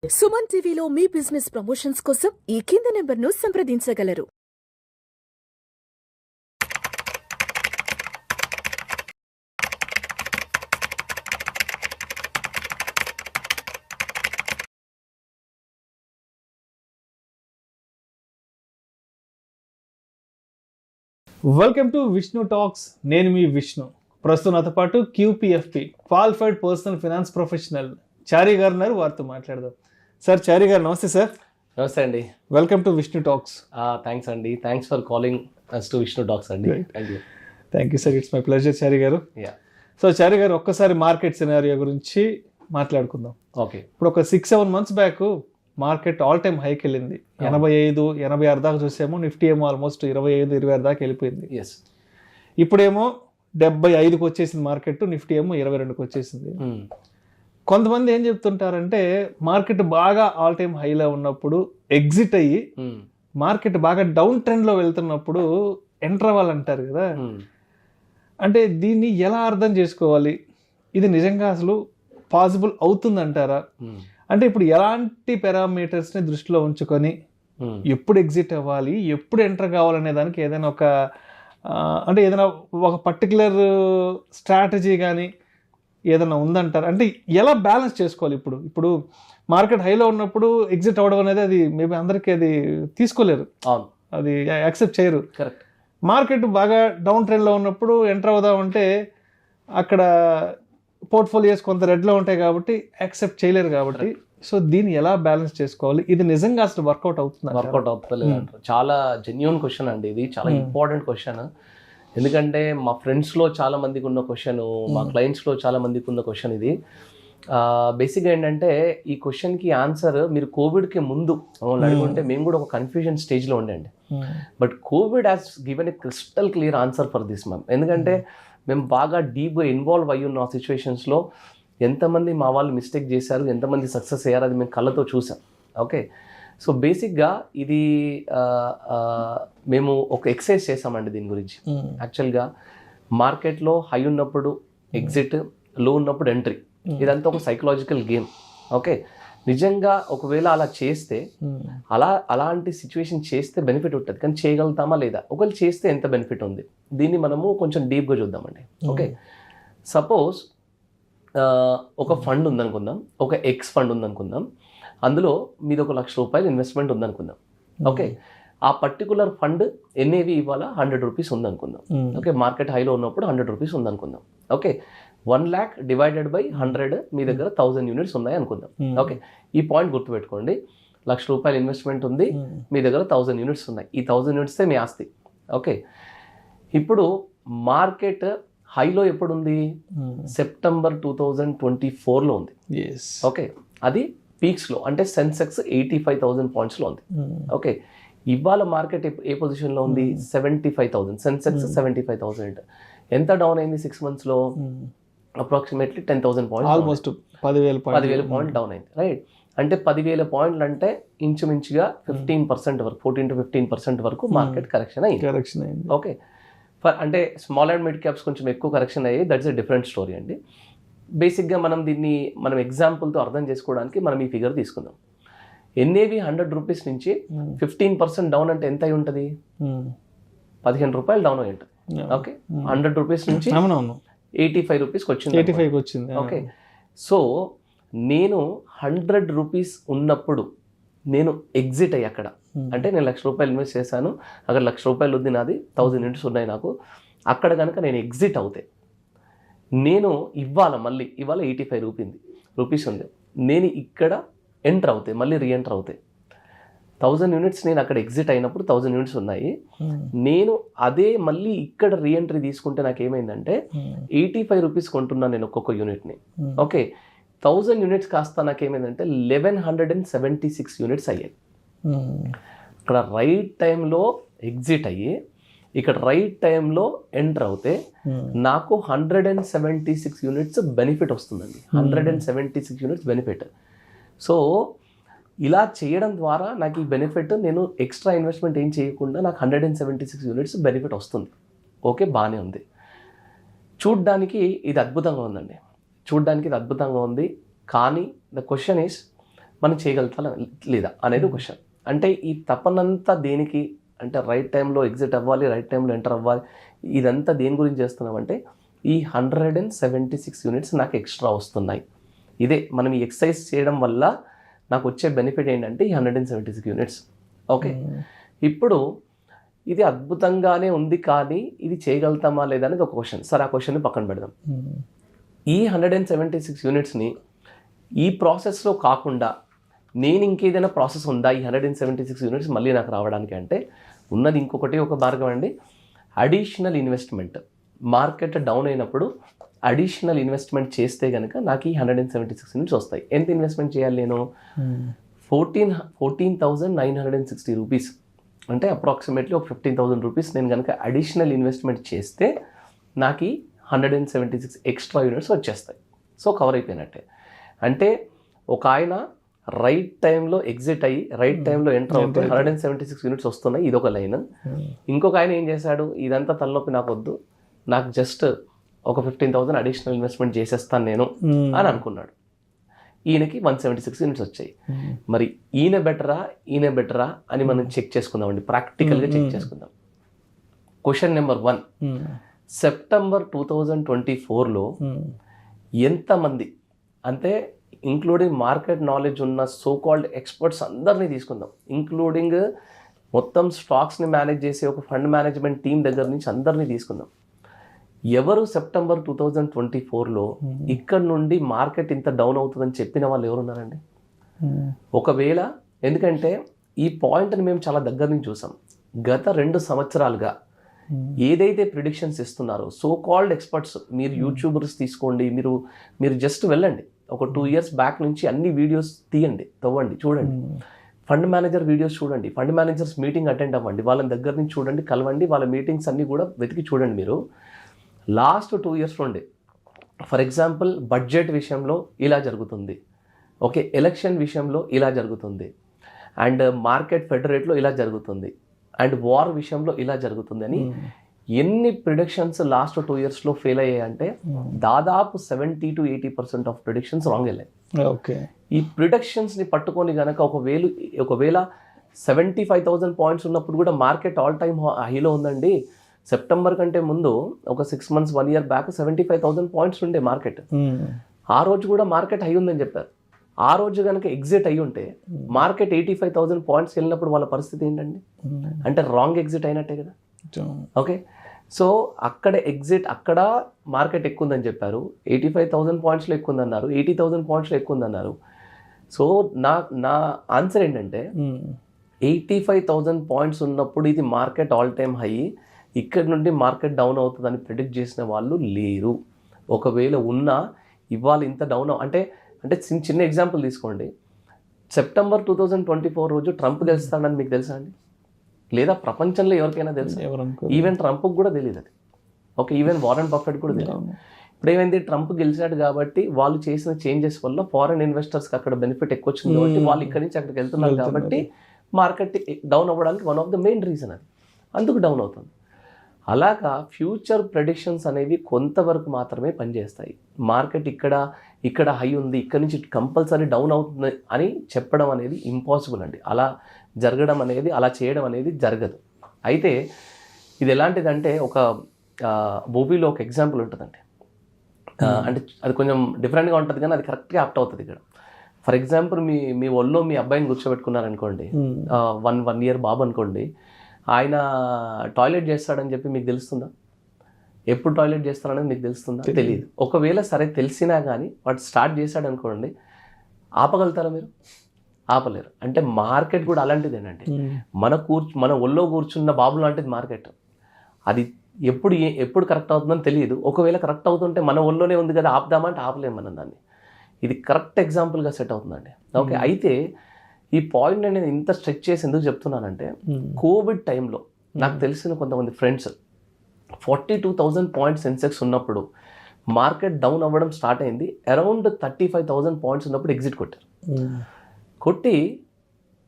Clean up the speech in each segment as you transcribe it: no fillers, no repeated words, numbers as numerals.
సుమన్ టీవీలో మీ business promotions కోసం ఈ కింది నెంబర్ను సంప్రదించగలరు. Welcome to Vishnu talks. నేను మీ విష్ణు. ప్రస్తుతం నాతో పాటు QPFP qualified personal finance professional Chari garu ఉన్నారు. వారితో మాట్లాడదాం. సార్, చారి గారు నమస్తే సార్. నమస్తే అండి. Welcome to Vishnu talks. Thanks అండి. Thanks for calling us to Vishnu talks అండి. Thank you sir. It's my pleasure Chari garu. So చారి గారు, ఒక్కసారి మార్కెట్ సినారియో గురించి మాట్లాడుకుందాం. ఓకే. ఇప్పుడు ఒక 6-7 months back market all time హైకి వెళ్ళింది. 85-86 దాకా చూసాము. నిఫ్టీ ఏమో ఆల్మోస్ట్ 25-26 దాకా వెళ్ళిపోయింది. ఎస్. ఇప్పుడేమో 75కి వచ్చేసింది మార్కెట్. నిఫ్టీ ఏమో 22కి వచ్చేసింది. కొంతమంది ఏం చెప్తుంటారంటే, మార్కెట్ బాగా ఆల్ టైమ్ హైలో ఉన్నప్పుడు ఎగ్జిట్ అయ్యి మార్కెట్ బాగా డౌన్ ట్రెండ్లో వెళ్తున్నప్పుడు ఎంటర్ అవ్వాలంటారు కదా. అంటే దీన్ని ఎలా అర్థం చేసుకోవాలి? ఇది నిజంగా అసలు పాసిబుల్ అవుతుందంటారా? అంటే ఇప్పుడు ఎలాంటి పారామీటర్స్ని దృష్టిలో ఉంచుకొని ఎప్పుడు ఎగ్జిట్ అవ్వాలి, ఎప్పుడు ఎంటర్ కావాలనే దానికి ఏదైనా అంటే ఏదైనా ఒక పర్టికులర్ స్ట్రాటజీ కానీ ఏదైనా ఉందంటారు? అంటే ఎలా బ్యాలెన్స్ చేసుకోవాలి? ఇప్పుడు మార్కెట్ హైలో ఉన్నప్పుడు ఎగ్జిట్ అవ్వడం అనేది అది మేబీ అందరికీ అది తీసుకోలేరు, అది యాక్సెప్ట్ చేయరు. కరెక్ట్. మార్కెట్ బాగా డౌన్ ట్రెండ్లో ఉన్నప్పుడు ఎంటర్ అవుదామంటే అక్కడ పోర్ట్ఫోలియోస్ కొంత రెడ్లో ఉంటాయి కాబట్టి యాక్సెప్ట్ చేయలేరు కాబట్టి. సో దీన్ని ఎలా బ్యాలెన్స్ చేసుకోవాలి? ఇది నిజంగా అసలు వర్కౌట్ అవుతుంది? వర్కౌట్ అవుతుంది. చాలా జెన్యూన్ క్వశ్చన్ అండి ఇది. చాలా ఇంపార్టెంట్ క్వశ్చన్. ఎందుకంటే మా ఫ్రెండ్స్లో చాలా మందికి ఉన్న క్వశ్చన్, మా క్లయింట్స్లో చాలా మందికి ఉన్న క్వశ్చన్ ఇది. బేసిక్గా ఏంటంటే, ఈ క్వశ్చన్కి ఆన్సర్ మీరు కోవిడ్కి ముందు అడుగుంటే మేము కూడా ఒక కన్ఫ్యూజన్ స్టేజ్లో ఉండండి. But Covid has given a crystal clear answer for this ma'am. ఎందుకంటే మేము బాగా డీప్గా ఇన్వాల్వ్ అయ్యి ఉన్న సిచ్యువేషన్స్లో ఎంతమంది మా వాళ్ళు మిస్టేక్ చేశారు, ఎంతమంది సక్సెస్ అయ్యారు, అది మేము కళ్ళతో చూసాం. ఓకే. సో బేసిక్గా ఇది మేము ఒక ఎక్సర్సైజ్ చేసామండి దీని గురించి. యాక్చువల్గా మార్కెట్లో హై ఉన్నప్పుడు ఎగ్జిట్, లో ఉన్నప్పుడు ఎంట్రీ, ఇదంతా ఒక సైకలాజికల్ గేమ్. ఓకే. నిజంగా ఒకవేళ అలా చేస్తే, అలాంటి సిచ్యువేషన్ చేస్తే బెనిఫిట్ ఉంటుంది, కానీ చేయగలుగుతామా లేదా? ఒకవేళ చేస్తే ఎంత బెనిఫిట్ ఉంది, దీన్ని మనము కొంచెం డీప్గా చూద్దామండి. ఓకే. సపోజ్ ఒక ఫండ్ ఉందనుకుందాం, ఒక ఎక్స్ ఫండ్ ఉందనుకుందాం. అందులో మీది ఒక ₹1,00,000 ఇన్వెస్ట్మెంట్ ఉందనుకుందాం. ఓకే. ఆ పర్టికులర్ ఫండ్ ఎన్ఏవి ఇవాళ ₹100 ఉందనుకుందాం. ఓకే. మార్కెట్ హైలో ఉన్నప్పుడు ₹100 ఉందనుకుందాం. ఓకే. 1 lakh డివైడెడ్ బై 100, మీ దగ్గర 1000 యూనిట్స్ ఉన్నాయి అనుకుందాం. ఓకే. ఈ పాయింట్ గుర్తుపెట్టుకోండి. ₹1,00,000 ఇన్వెస్ట్మెంట్ ఉంది, మీ దగ్గర 1000 యూనిట్స్ ఉన్నాయి. ఈ 1000 యూనిట్సే మీ ఆస్తి. ఓకే. ఇప్పుడు మార్కెట్ హైలో ఎప్పుడు ఉంది? సెప్టెంబర్ 2024లో ఉంది. ఓకే. అది పీక్స్లో, అంటే సెన్సెక్స్ 85,000 పాయింట్స్లో ఉంది. ఓకే. ఇవాళ మార్కెట్ ఏ పొజిషన్లో ఉంది? 75,000. సెన్సెక్స్ 75,000. ఎంత డౌన్ అయింది 6 monthsలో? Approximately 10,000 points, almost 10,000 point down అయింది. రైట్. అంటే 10,000 పాయింట్లు అంటే ఇంచుమించుగా 15% వరకు, 14 to 15% వరకు మార్కెట్ కరెక్షన్ అయింది. ఓకే. అంటే స్మాల్ అండ్ మిడ్ క్యాప్స్ కొంచెం ఎక్కువ కరెక్షన్ అయ్యాయి. దట్స్ ఎ డిఫరెంట్ స్టోరీ అండి. బేసిక్గా మనం ఎగ్జాంపుల్తో అర్థం చేసుకోవడానికి మనం ఈ ఫిగర్ తీసుకుందాం. ఎన్ఏవి ₹100 నుంచి 15% డౌన్ అంటే ఎంత అయి ఉంటుంది? ₹15 డౌన్ అయి ఉంటుంది. ఓకే. ₹100 నుంచి ₹85 వచ్చింది. ఓకే. సో నేను ₹100 ఉన్నప్పుడు నేను ఎగ్జిట్ అయ్యి, అక్కడ అంటే నేను ₹1,00,000 ఇన్వెస్ట్ చేశాను, అక్కడ ₹1,00,000 ఉంది నాది, 1000 యూనిట్స్ ఉన్నాయి నాకు. అక్కడ కనుక నేను ఎగ్జిట్ అవుతే, నేను ఇవాళ 85 ఉంది, నేను ఇక్కడ ఎంటర్ అవుతే, మళ్ళీ రీఎంటర్ అవుతే, 1000 యూనిట్స్ నేను అక్కడ ఎగ్జిట్ అయినప్పుడు 1000 యూనిట్స్ ఉన్నాయి. నేను అదే మళ్ళీ ఇక్కడ రీఎంట్రీ తీసుకుంటే నాకు ఏమైందంటే ₹85 కొంటున్నాను నేను ఒక్కొక్క యూనిట్ని. ఓకే. 1000 యూనిట్స్ కాస్త నాకేమైందంటే 1176 యూనిట్స్ అయ్యాయి. ఇక్కడ రైట్ టైంలో ఎగ్జిట్ అయ్యి, ఇక్కడ రైట్ టైంలో ఎంటర్ అవుతే నాకు 176 యూనిట్స్ బెనిఫిట్ వస్తుందండి. 176 యూనిట్స్ బెనిఫిట్. సో ఇలా చేయడం ద్వారా నాకు ఈ బెనిఫిట్, నేను ఎక్స్ట్రా ఇన్వెస్ట్మెంట్ ఏం చేయకుండా నాకు 176 యూనిట్స్ బెనిఫిట్ వస్తుంది. ఓకే, బాగానే ఉంది. చూడ్డానికి ఇది అద్భుతంగా ఉందండి. కానీ ద క్వశ్చన్ ఈస్, మనం చేయగలుగుతా లేదా అనేది క్వశ్చన్. అంటే ఈ తపనంతా దేనికి అంటే రైట్ టైంలో ఎగ్జిట్ అవ్వాలి, రైట్ టైంలో ఎంటర్ అవ్వాలి, ఇదంతా దేని గురించి చేస్తున్నామంటే ఈ 176 యూనిట్స్ నాకు ఎక్స్ట్రా వస్తున్నాయి. ఇదే మనం ఈ ఎక్సర్సైజ్ చేయడం వల్ల నాకు వచ్చే బెనిఫిట్ ఏంటంటే ఈ 176 యూనిట్స్. ఓకే, ఇప్పుడు ఇది అద్భుతంగానే ఉంది కానీ ఇది చేయగలుగుతామా లేదా అనేది ఒక క్వశ్చన్. సరే, ఆ క్వశ్చన్ని పక్కన పెడదాం. ఈ 176 యూనిట్స్ని ఈ ప్రాసెస్లో కాకుండా నేను ఇంకేదైనా ప్రాసెస్ ఉందా ఈ 176 యూనిట్స్ మళ్ళీ నాకు రావడానికి అంటే ఉన్నది ఒక మార్గం అండి, అడిషనల్ ఇన్వెస్ట్మెంట్. మార్కెట్ డౌన్ అయినప్పుడు అడిషనల్ ఇన్వెస్ట్మెంట్ చేస్తే కనుక నాకు ఈ 176 యూనిట్స్ వస్తాయి. ఎంత ఇన్వెస్ట్మెంట్ చేయాలి నేను? 14,960 రూపీస్, అంటే అప్రాక్సిమేట్లీ ఒక 15,000 రూపీస్ నేను కనుక అడిషనల్ ఇన్వెస్ట్మెంట్ చేస్తే నాకు ఈ 176 ఎక్స్ట్రా యూనిట్స్ వచ్చేస్తాయి. సో కవర్ అయిపోయినట్టే. అంటే ఒక ఆయన రైట్ టైంలో ఎగ్జిట్ అయ్యి రైట్ టైంలో ఎంటర్ అవుతుంది, 176 యూనిట్స్ వస్తున్నాయి, ఇదొక లైన్. ఇంకొక ఆయన ఏం చేశాడు, ఇదంతా తలనొప్పి నాకు వద్దు, నాకు జస్ట్ ఒక 15,000 అడిషనల్ ఇన్వెస్ట్మెంట్ చేసేస్తాను నేను అని అనుకున్నాడు. ఈయనకి 176 యూనిట్స్ వచ్చాయి. మరి ఈయన బెటరా అని మనం చెక్ చేసుకుందామండి, ప్రాక్టికల్గా చెక్ చేసుకుందాం. క్వశ్చన్ నెంబర్ 1, సెప్టెంబర్ 2024లో ఎంతమంది, అంటే ఇంక్లూడింగ్ మార్కెట్ నాలెడ్జ్ ఉన్న సో కాల్డ్ ఎక్స్పర్ట్స్ అందరినీ తీసుకుందాం, ఇంక్లూడింగ్ మొత్తం స్టాక్స్ని మేనేజ్ చేసే ఒక ఫండ్ మేనేజ్మెంట్ టీం దగ్గర నుంచి అందరినీ తీసుకుందాం. ఎవరు సెప్టెంబర్ 2024లో ఇక్కడ నుండి మార్కెట్ ఇంత డౌన్ అవుతుందని చెప్పిన వాళ్ళు ఎవరున్నారండి? ఒకవేళ, ఎందుకంటే ఈ పాయింట్ని మేము చాలా దగ్గర నుంచి చూసాం. గత 2 సంవత్సరాలుగా ఏదైతే ప్రిడిక్షన్స్ ఇస్తున్నారో సో కాల్డ్ ఎక్స్పర్ట్స్, మీరు యూట్యూబర్స్ తీసుకోండి, మీరు జస్ట్ వెళ్ళండి, ఒక 2 years బ్యాక్ నుంచి అన్ని వీడియోస్ తీయండి, తవ్వండి, చూడండి, ఫండ్ మేనేజర్ వీడియోస్ చూడండి, ఫండ్ మేనేజర్స్ మీటింగ్ అటెండ్ అవ్వండి, వాళ్ళని దగ్గర నుంచి చూడండి, కలవండి, వాళ్ళ మీటింగ్స్ అన్నీ కూడా వెతికి చూడండి. మీరు లాస్ట్ 2 years నుండి, ఫర్ ఎగ్జాంపుల్ బడ్జెట్ విషయంలో ఇలా జరుగుతుంది, ఓకే, ఎలక్షన్ విషయంలో ఇలా జరుగుతుంది, అండ్ మార్కెట్ ఫెడరేట్లో ఇలా జరుగుతుంది, అండ్ వార్ విషయంలో ఇలా జరుగుతుంది అని ఎన్ని ప్రిడిక్షన్స్ లాస్ట్ 2 yearsలో ఫెయిల్ అయ్యాయంటే దాదాపు 70 to 80% ఆఫ్ ప్రిడిక్షన్స్ రాంగ్ వెళ్ళాయి. ఓకే, ఈ ప్రిడిక్షన్స్ని పట్టుకొని కనుక ఒకవేళ 75,000 పాయింట్స్ ఉన్నప్పుడు కూడా మార్కెట్ ఆల్ టైమ్ హైలో ఉందండి. సెప్టెంబర్ కంటే ముందు ఒక 6 months 1 year బ్యాక్ 75,000 పాయింట్స్ ఉండే మార్కెట్. ఆ రోజు కూడా మార్కెట్ హై ఉందని చెప్పారు. ఆ రోజు కనుక ఎగ్జిట్ అయ్యి ఉంటే మార్కెట్ 85,000 పాయింట్స్ వెళ్ళినప్పుడు వాళ్ళ పరిస్థితి ఏంటండి? అంటే రాంగ్ ఎగ్జిట్ అయినట్టే కదా. ఓకే, సో అక్కడ మార్కెట్ ఎక్కువ ఉందని చెప్పారు, 85,000 పాయింట్స్లో ఎక్కువ ఉందన్నారు, 80,000 పాయింట్స్లో ఎక్కువ ఉందన్నారు. సో నా ఆన్సర్ ఏంటంటే 85,000 పాయింట్స్ ఉన్నప్పుడు ఇది మార్కెట్ ఆల్ టైమ్ హై, ఇక్కడ నుండి మార్కెట్ డౌన్ అవుతుందని ప్రిడిక్ట్ చేసిన వాళ్ళు లేరు. ఒకవేళ ఉన్నా ఇవాళ ఇంత డౌన్ అంటే చిన్న ఎగ్జాంపుల్ తీసుకోండి, సెప్టెంబర్ 2024 రోజు ట్రంప్ గెలుస్తాడని మీకు తెలుసా అండి? లేదా ప్రపంచంలో ఎవరికైనా తెలుసా? ఈవెన్ ట్రంప్కి కూడా తెలియదు అది. ఓకే, ఈవెన్ వారెన్ బఫెట్ కూడా తెలియదు. ఇప్పుడు ఏమైంది, ట్రంప్ గెలిచాడు కాబట్టి వాళ్ళు చేసిన చేంజెస్ వల్ల ఫారెన్ ఇన్వెస్టర్స్కి అక్కడ బెనిఫిట్ ఎక్కువ వచ్చింది కాబట్టి వాళ్ళు ఇక్కడి నుంచి అక్కడికి వెళ్తున్నారు కాబట్టి మార్కెట్ డౌన్ అవ్వడానికి one of the main reason అది, అందుకు డౌన్ అవుతుంది. అలాగా ఫ్యూచర్ ప్రెడిక్షన్స్ అనేవి కొంతవరకు మాత్రమే పనిచేస్తాయి. మార్కెట్ ఇక్కడ హై ఉంది, ఇక్కడ నుంచి కంపల్సరీ డౌన్ అవుతుంది అని చెప్పడం అనేది ఇంపాసిబుల్ అండి. అలా జరగడం అనేది, అలా చేయడం అనేది జరగదు. అయితే ఇది ఎలాంటిదంటే ఒక మూవీలో ఒక ఎగ్జాంపుల్ ఉంటుందండి. అంటే అది కొంచెం డిఫరెంట్గా ఉంటుంది కానీ అది కరెక్ట్గా యాప్ట్ అవుతుంది ఇక్కడ. ఫర్ ఎగ్జాంపుల్ మీ ఒళ్ళో మీ అబ్బాయిని కూర్చోబెట్టుకున్నారనుకోండి, 1 year బాబు అనుకోండి, ఆయన టాయిలెట్ చేస్తాడని చెప్పి మీకు తెలుస్తుందా? ఎప్పుడు టాయిలెట్ చేస్తాడనేది మీకు తెలుస్తుందా? తెలియదు. ఒకవేళ సరే తెలిసినా కానీ వాడు స్టార్ట్ చేశాడు అనుకోండి, ఆపగలుగుతారా మీరు? ఆపలేరు. అంటే మార్కెట్ కూడా అలాంటిదేనండి. మన ఒళ్ళో కూర్చున్న బాబు లాంటిది మార్కెట్. అది ఎప్పుడు కరెక్ట్ అవుతుందని తెలియదు. ఒకవేళ కరెక్ట్ అవుతుంటే మన ఒళ్ళోనే ఉంది కదా, ఆపుదామంటే ఆపలేము మనం దాన్ని. ఇది కరెక్ట్ ఎగ్జాంపుల్గా సెట్ అవుతుందండి. ఓకే, అయితే ఈ పాయింట్ నేను ఇంత స్ట్రెచ్ చేసి ఎందుకు చెప్తున్నానంటే, కోవిడ్ టైంలో నాకు తెలిసిన కొంతమంది ఫ్రెండ్స్ 42,000 పాయింట్స్ సెన్సెక్స్ ఉన్నప్పుడు మార్కెట్ డౌన్ అవ్వడం స్టార్ట్ అయింది, అరౌండ్ 35,000 పాయింట్స్ ఉన్నప్పుడు ఎగ్జిట్ కొట్టారు. కొట్టి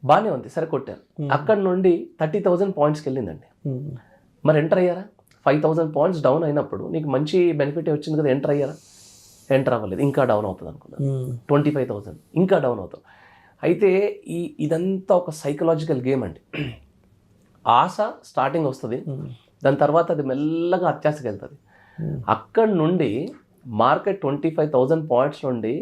బాగానే ఉంది, సరే కొట్టారు. అక్కడ నుండి 30,000 పాయింట్స్కి వెళ్ళిందండి. మరి ఎంటర్ అయ్యారా? 5,000 పాయింట్స్ డౌన్ అయినప్పుడు నీకు మంచి బెనిఫిట్ వచ్చింది కదా, ఎంటర్ అయ్యారా? ఎంటర్ అవ్వలేదు, ఇంకా డౌన్ అవుతుంది అనుకున్నాను. 25,000 ఇంకా డౌన్ అవుతాం. అయితే ఇదంతా ఒక సైకలాజికల్ గేమ్ అండి. ఆశ స్టార్టింగ్ వస్తుంది, దాని తర్వాత అది మెల్లగా అత్యాశకి వెళ్తుంది. అక్కడి నుండి మార్కెట్ 25,000 పాయింట్స్ నుండి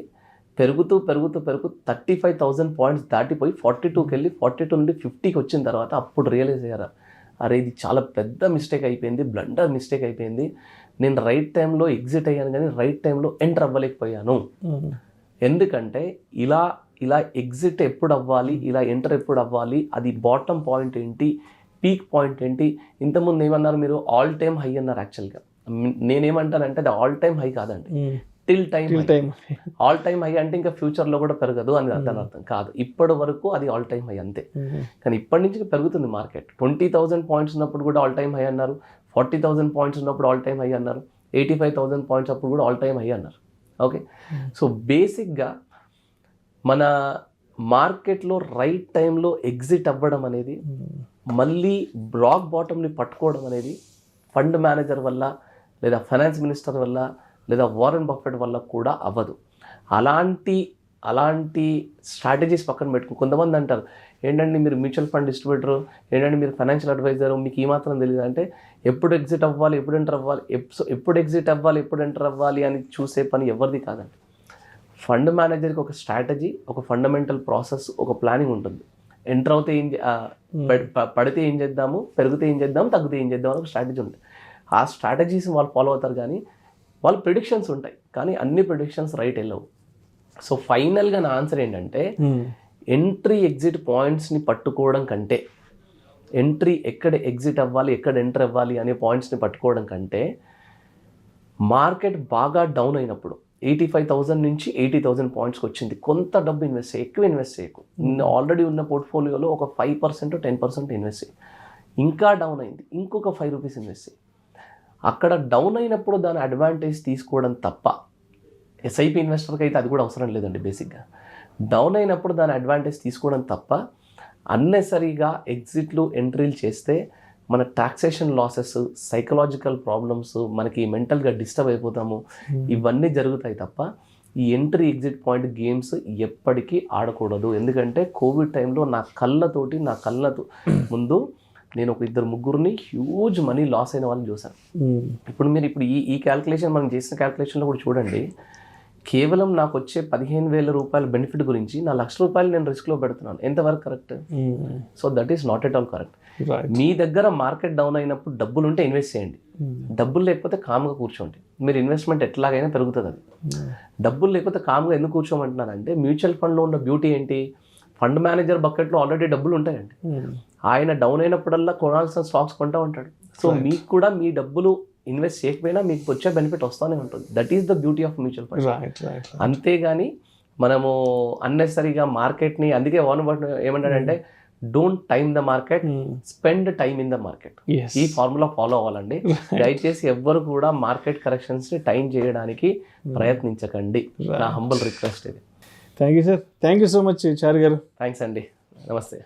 పెరుగుతూ 35,000 పాయింట్స్ దాటిపోయి 42కి వెళ్ళి 42 నుండి 50కి వచ్చిన తర్వాత అప్పుడు రియలైజ్ అయ్యారు, అరే ఇది చాలా పెద్ద మిస్టేక్ అయిపోయింది, బ్లండర్ మిస్టేక్ అయిపోయింది. నేను రైట్ టైంలో ఎగ్జిట్ అయ్యాను కానీ రైట్ టైంలో ఎంటర్ అవ్వలేకపోయాను. ఎందుకంటే ఇలా ఎగ్జిట్ ఎప్పుడు అవ్వాలి, ఇలా ఎంటర్ ఎప్పుడు అవ్వాలి, అది బాటమ్ పాయింట్ ఏంటి, పీక్ పాయింట్ ఏంటి. ఇంతకుముందు ఏమన్నారు మీరు, ఆల్ టైమ్ హై అన్నారు. యాక్చువల్గా నేనేమంటానంటే అది ఆల్ టైమ్ హై కాదండి, till time. All time high అంటే ఇంకా ఫ్యూచర్లో కూడా పెరగదు అని దాని అర్థం కాదు. ఇప్పటి వరకు అది ఆల్ టైమ్ హై అంతే. కానీ ఇప్పటి నుంచి పెరుగుతుంది మార్కెట్. 20,000 పాయింట్స్ ఉన్నప్పుడు కూడా ఆల్ టైమ్ హై అన్నారు, 40,000 పాయింట్స్ ఉన్నప్పుడు ఆల్ టైమ్ హై అన్నారు, 85,000 పాయింట్స్ అప్పుడు కూడా ఆల్ టైమ్ హై అన్నారు. ఓకే, సో బేసిక్గా మన మార్కెట్లో రైట్ టైంలో ఎగ్జిట్ అవ్వడం అనేది, మళ్ళీ బ్లాక్ బాటమ్ని పట్టుకోవడం అనేది ఫండ్ మేనేజర్ వల్ల లేదా ఫైనాన్స్ మినిస్టర్ వల్ల లేదా వారెన్ బఫెట్ వల్ల కూడా అవ్వదు. అలాంటి స్ట్రాటజీస్ పక్కన పెట్టుకుని కొంతమంది అంటారు, ఏంటంటే మీరు మ్యూచువల్ ఫండ్ డిస్ట్రిబ్యూటరు, ఏంటంటే మీరు ఫైనాన్షియల్ అడ్వైజరు, మీకు ఈ మాత్రం తెలియదు అంటే ఎప్పుడు ఎగ్జిట్ అవ్వాలి, ఎప్పుడు ఎంటర్ అవ్వాలి, ఎప్పుడు ఎగ్జిట్ అవ్వాలి, ఎప్పుడు ఎంటర్ అవ్వాలి అని చూసే పని ఎవరిది కాదండి. ఫండ్ మేనేజర్కి ఒక స్ట్రాటజీ, ఒక ఫండమెంటల్ ప్రాసెస్, ఒక ప్లానింగ్ ఉంటుంది. ఎంటర్ అవుతే పడితే ఏం చేద్దాము, పెరిగితే ఏం చేద్దాం, తగ్గితే ఏం చేద్దాం అని ఒక స్ట్రాటజీ ఉంటుంది. ఆ స్ట్రాటజీస్ వాళ్ళు ఫాలో అవుతారు, కానీ వాళ్ళ ప్రిడిక్షన్స్ ఉంటాయి, కానీ అన్ని ప్రిడిక్షన్స్ రైట్ వెళ్ళవు. సో ఫైనల్గా నా ఆన్సర్ ఏంటంటే, ఎంట్రీ ఎగ్జిట్ పాయింట్స్ని పట్టుకోవడం కంటే, ఎక్కడ ఎగ్జిట్ అవ్వాలి, ఎక్కడ ఎంటర్ అవ్వాలి అనే పాయింట్స్ని పట్టుకోవడం కంటే, మార్కెట్ బాగా డౌన్ అయినప్పుడు 85,000 నుంచి 80,000 పాయింట్స్కి వచ్చింది, కొంత డబ్బు ఇన్వెస్ట్ చేయి, ఎక్కువ ఇన్వెస్ట్ చేయకు. ఆల్రెడీ ఉన్న పోర్ట్ఫోలియోలో ఒక 5% 10% ఇన్వెస్ట్ చేయి. ఇంకా డౌన్ అయింది, ఇంకొక 5 రూపీస్ ఇన్వెస్ట్ చేయి. అక్కడ డౌన్ అయినప్పుడు దాని అడ్వాంటేజ్ తీసుకోవడం తప్ప, ఎస్ఐపి ఇన్వెస్టర్కి అయితే అది కూడా అవసరం లేదండి. బేసిక్గా డౌన్ అయినప్పుడు దాని అడ్వాంటేజ్ తీసుకోవడం తప్ప అన్నెసరీగా ఎగ్జిట్లు ఎంట్రీలు చేస్తే మన టాక్సేషన్ లాసెస్, సైకలాజికల్ ప్రాబ్లమ్స్, మనకి మెంటల్గా డిస్టర్బ్ అయిపోతాము, ఇవన్నీ జరుగుతాయి తప్ప ఈ ఎంట్రీ ఎగ్జిట్ పాయింట్ గేమ్స్ ఎప్పటికీ ఆడకూడదు. ఎందుకంటే కోవిడ్ టైంలో నా కళ్ళతో ముందు నేను ఒక 2-3 హ్యూజ్ మనీ లాస్ అయిన వాళ్ళని చూశాను. ఇప్పుడు మీరు ఈ క్యాల్కులేషన్ మనం చేసిన క్యాల్కులేషన్లో కూడా చూడండి, కేవలం నాకు వచ్చే 15,000 రూపాయల బెనిఫిట్ గురించి నా ₹1,00,000 నేను రిస్క్లో పెడుతున్నాను. ఎంతవరకు correct? So that is not at all correct. మీ దగ్గర మార్కెట్ డౌన్ అయినప్పుడు డబ్బులు ఉంటే ఇన్వెస్ట్ చేయండి, డబ్బులు లేకపోతే కామ్గా కూర్చోండి. మీరు ఇన్వెస్ట్మెంట్ ఎట్లాగైనా పెరుగుతుంది. అది డబ్బులు లేకపోతే కామ్గా ఎందుకు కూర్చోమంటున్నానంటే, మ్యూచువల్ ఫండ్లో ఉన్న బ్యూటీ ఏంటి, ఫండ్ మేనేజర్ బకెట్లో ఆల్రెడీ డబ్బులు ఉంటాయండి. ఆయన డౌన్ అయినప్పుడల్లా కొనాల్సిన స్టాక్స్ కొంటూ ఉంటాడు. సో మీకు కూడా మీ డబ్బులు ఇన్వెస్ట్ చేయకపోయినా మీకు వచ్చే బెనిఫిట్ వస్తూనే ఉంటుంది. That is the beauty of mutual fund. అంతేగాని మనము అన్నెసరీగా మార్కెట్ని, అందుకే వార్న్ బఫెట్ ఏమంటాడంటే, don't time the market, spend time in the market. ఈ ఫార్ములా ఫాలో అవ్వాలండి. దయచేసి ఎవ్వరు కూడా మార్కెట్ కరెక్షన్స్ని టైం చేయడానికి ప్రయత్నించకండి. నా హంబుల్ రిక్వెస్ట్ ఇది. Thank you sir, thank you so much చారు గారు. థ్యాంక్స్ అండి, నమస్తే.